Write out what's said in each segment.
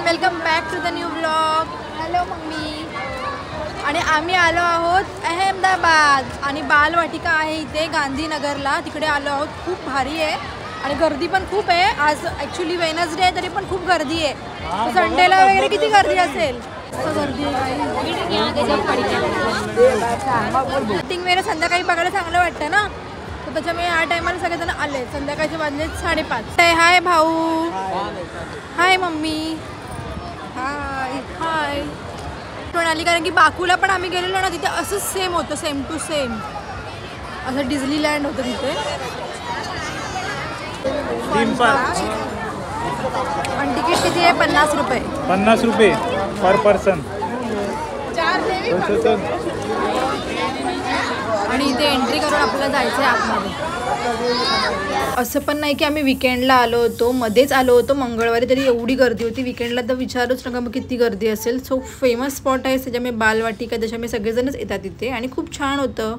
Welcome back to the new blog. Hello mummy. आणि आम्ही आलो आहोत अहमदाबाद आणि बालवाटिका आहे इथे गांधीनगरला, तिकडे आलो आहोत. खूप भारी आहे आणि गर्दी पण खूप आहे. आज ॲक्च्युली वेनसडे आहे तरी पण खूप गर्दी आहे. संडेला वगैरे किती गर्दी असेल. गर्दी शूटिंग वगैरे संध्याकाळी बघायला चांगलं वाटतं ना, तर त्याच्यामुळे या टायमाला सगळेजण आले. संध्याकाळचे वाजले 5:30. हाय भाऊ. हाय मम्मी. हाय हाय. आली कारण की बाकूला पण आम्ही गेलेलो ना, तिथे असंच सेम होतं, सेम टू सेम असं डिझनीलँड होतं तिथे. आणि तिकीट किती आहे? 50 रुपये. 50 रुपये पर पर्सन. आणि इथे एंट्री करून आपल्याला जायचं आहे आतमध्ये. असं पण नाही की आम्ही विकेंडला आलो होतो, मध्येच आलो होतो मंगळवारी, तरी एवढी गर्दी होती. विकेंडला तर विचारूच नका मग किती गर्दी असेल. सो फेमस स्पॉट आहे, त्याच्यामुळे बालवाटिका, त्याच्यामुळे सगळेजणच येतात तिथे आणि खूप छान होतं.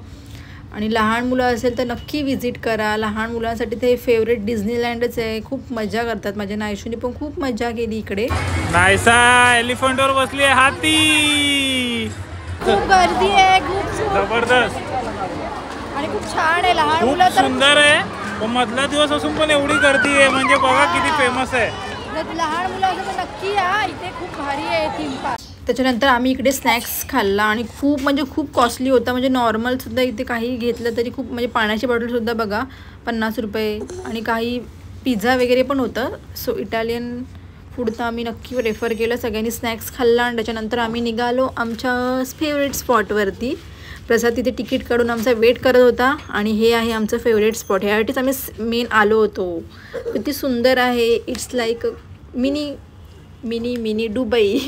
आणि लहान मुलं असेल तर नक्की विजिट करा. लहान मुलांसाठी ते फेवरेट डिझनीलँडच आहे. खूप मजा करतात. माझ्या नायशूने पण खूप मजा केली इकडे. नायसा एलिफंटवर बसली आहे, हाती. खूप गर्दी आहे, खूप जबरदस्त आणि खूप छान आहे. लहान खूप मुलं तर सुंदर आहे. पण मधला दिवस असून पण एवढी गर्दी आहे, म्हणजे बघा किती फेमस आहे. जर लहान मुलं असेल तर नक्की या, इथे खूप भारी आहे थीम पार्क. त्याच्यानंतर आम्ही इकडे स्नॅक्स खाल्ला आणि खूप म्हणजे खूप कॉस्टली होता. म्हणजे नॉर्मलसुद्धा इथे काही घेतलं तरी खूप, म्हणजे पाण्याची बॉटलसुद्धा बघा 50 रुपये. आणि काही पिझ्झा वगैरे पण होतं. सो इटालियन फूड तर आम्ही नक्की रेफर केलं. सगळ्यांनी स्नॅक्स खाल्ला आणि त्याच्यानंतर आम्ही निघालो आमच्या फेवरेट स्पॉटवरती. प्रसाद तिथे तिकीट काढून आमचा वेट करत होता आणि हे आहे आमचं फेवरेट स्पॉट. ह्यासाठीच आम्ही मेन आलो होतो. किती सुंदर आहे. It's like mini mini mini Dubai.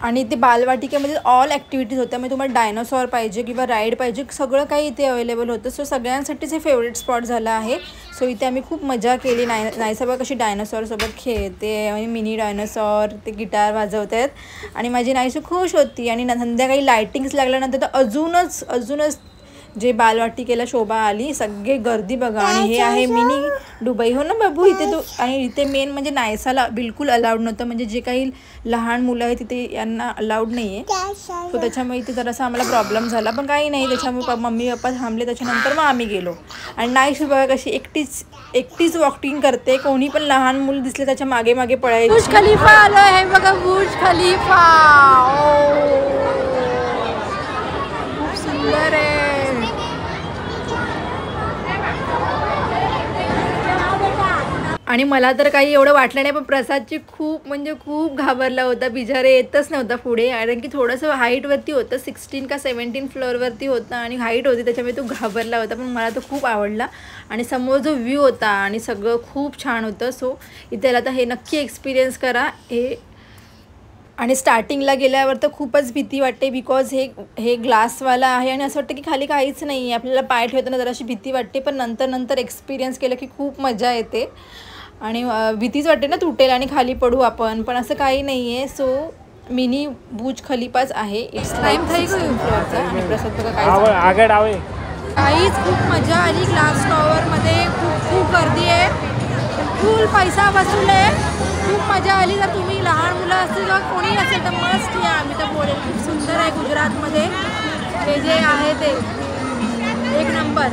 आणि ते बालवाटिकेमध्ये ऑल ॲक्टिव्हिटीज होत्या. म्हणजे तुम्हाला डायनोसॉर पाहिजे किंवा राईड पाहिजे, सगळं काही इथे अवेलेबल होतं. सो सगळ्यांसाठीच हे फेवरेट स्पॉट झालं आहे. सो इथे आम्ही खूप मजा केली. नायसा कशी डायनोसॉरसोबत खेळते आणि मिनी डायनोसॉर ते गिटार वाजवत आहेत आणि माझी नायसू खुश होती. आणि संध्याकाळी लायटिंग्स लागल्यानंतर तर अजूनच जे बालवाटिकेला शोभा आली. सगळे गर्दी बघा. आणि हे आहे मिनी दुबई. हो ना बाबू. इथे तो आणि इथे मेन म्हणजे नायसाला बिलकुल अलाउड नव्हतं. म्हणजे जे काही लहान मुलं आहेत तिथे यांना अलाउड नाही आहे. सो त्याच्यामुळे इथे जरासा आम्हाला प्रॉब्लेम झाला, पण काही नाही. त्याच्यामुळे मम्मी पप्पा थांबले, त्याच्यानंतर मग आम्ही गेलो. आणि नायसू बघा कशी एकटीच वॉकिंग करते. कोणी पण लहान मुलं दिसले त्याच्या मागे मागे पळायची. बुर्ज खलिफा आलो आहे बघा. बुर्ज खलिफा खूप सुंदर आहे. आणि मला तर काही एवढं वाटलं नाही, पण प्रसादची खूप म्हणजे खूप घाबरला होता. बिचारे येतच नव्हता पुढे, कारण की थोडंसं हाईटवरती होतं. 16 का 17 फ्लोअरवरती होतं आणि हाईट होती, त्याच्यामुळे तो घाबरला होता. पण मला तो खूप आवडला आणि समोर जो व्ह्यू होता आणि सगळं खूप छान होतं. सो इथे आता हे नक्की एक्सपिरियन्स करा हे. आणि स्टार्टिंगला गेल्यावर तर खूपच भीती वाटते, बिकॉज हे ग्लासवाला आहे आणि असं वाटतं की खाली काहीच नाही आहे. आपल्याला पाय ठेवताना जराशी भीती वाटते, पण नंतर एक्सपिरियन्स केलं की खूप मजा येते. आणि भीतीच वाटते ना तुटेल आणि खाली पडू आपण, पण असं काही नाही आहे. सो मिनी बुर्ज खलिफाच आहे. It's like 16 फ्लोअरचा. आणि प्रसाद बघा काय काहीच खूप मजा आली. ग्लास टॉवरमध्ये खूप गर्दी आहे, फुल पैसा वसूल आहे. खूप मजा आली. जर तुम्ही लहान मुलं असतील किंवा कोणी असेल तर मस्त या. मी तर बोलेल खूप सुंदर आहे. गुजरातमध्ये हे जे आहे ते एक नंबर.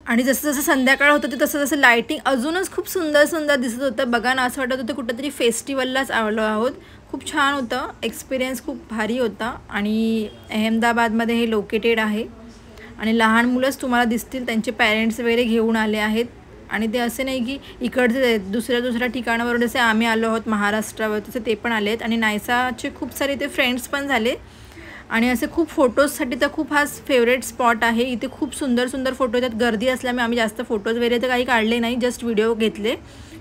आणि जसं संध्याकाळ होतं ते तसं लाईटिंग अजूनच खूप सुंदर दिसत होतं. बघा ना, असं वाटत होतं कुठंतरी फेस्टिवललाच आलो आहोत. खूप छान होतं. एक्सपिरियन्स खूप भारी होता. आणि अहमदाबादमध्ये हे लोकेटेड आहे आणि लहान मुलंच तुम्हाला दिसतील. त्यांचे पॅरेंट्स वगैरे घेऊन आले आहेत. आणि ते असे नाही की इकडचे दुसऱ्या ठिकाणावरून जसे आम्ही आलो आहोत महाराष्ट्रावर, तसे ते पण आले आहेत. आणि नायसाचे खूप सारे ते फ्रेंड्स पण झाले. आणि असे खूप फोटोजसाठी तर खूप हा फेवरेट स्पॉट आहे. इथे खूप सुंदर फोटो येतात. गर्दी असल्यामुळे आम्ही जास्त फोटोज वगैरे तर काही काढले नाही, जस्ट व्हिडिओ घेतले.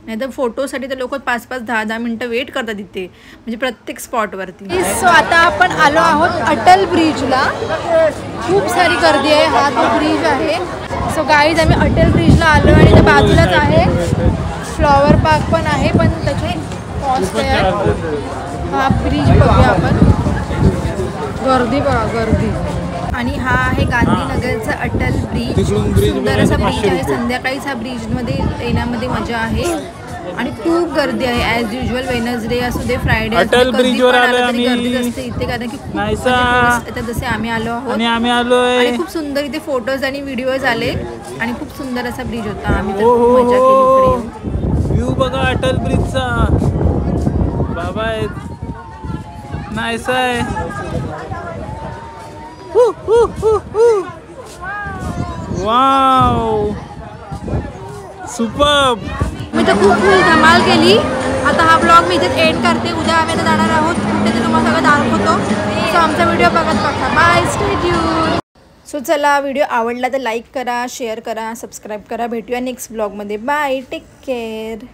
नाही तर फोटोसाठी तर लोक 5-5, 10-10 मिनटं वेट करतात इथे, म्हणजे प्रत्येक स्पॉटवरती. सो आता आपण आलो आहोत अटल ब्रिजला. खूप सारी गर्दी आहे. हा तो ब्रिज आहे. सो गाईज आम्ही अटल ब्रिजला आलो आणि त्या बाजूलाच आहे फ्लॉवर पार्क पण आहे, पण त्याचे कॉस्ट आहे. हा ब्रिज बघूया आपण. गर्दी बघा गर्दी. आणि हा आहे गांधीनगरचा अटल ब्रिज. सुंदर असा ब्रिज आहे. संध्याकाळीच हा ब्रिजमध्ये येण्यामध्ये मजा आहे आणि खूप गर्दी आहे. ॲज युजल वेनसडे असू दे, फ्रायडे अटल ब्रिजवर आलो आम्ही. गर्दी असते इथे कारण की खूप आता जसे आम्ही आलो आहोत आणि आम्ही आलोय. आणि खूप सुंदर इथे फोटोज आणि व्हिडिओज आले आणि खूप सुंदर असा ब्रिज होता. आम्ही तर खूप मजा केली. व्ह्यू बघा अटल ब्रिजचा. बाबा नाईस आहे. Wow superb. मी तर खूप धमाल केली. आता हा ब्लॉग मी इथे एंड करते. उद्या आम्ही आता जाणार आहोत कुठे ते तुम्हाला सगळं दाखवतो. सो आमचा व्हिडिओ बघत बघा. Bye, stay tune. सो चला, व्हिडिओ आवडला तर लाईक करा, शेअर करा, सबस्क्राईब करा. भेटूया नेक्स्ट ब्लॉगमध्ये. Bye, take care.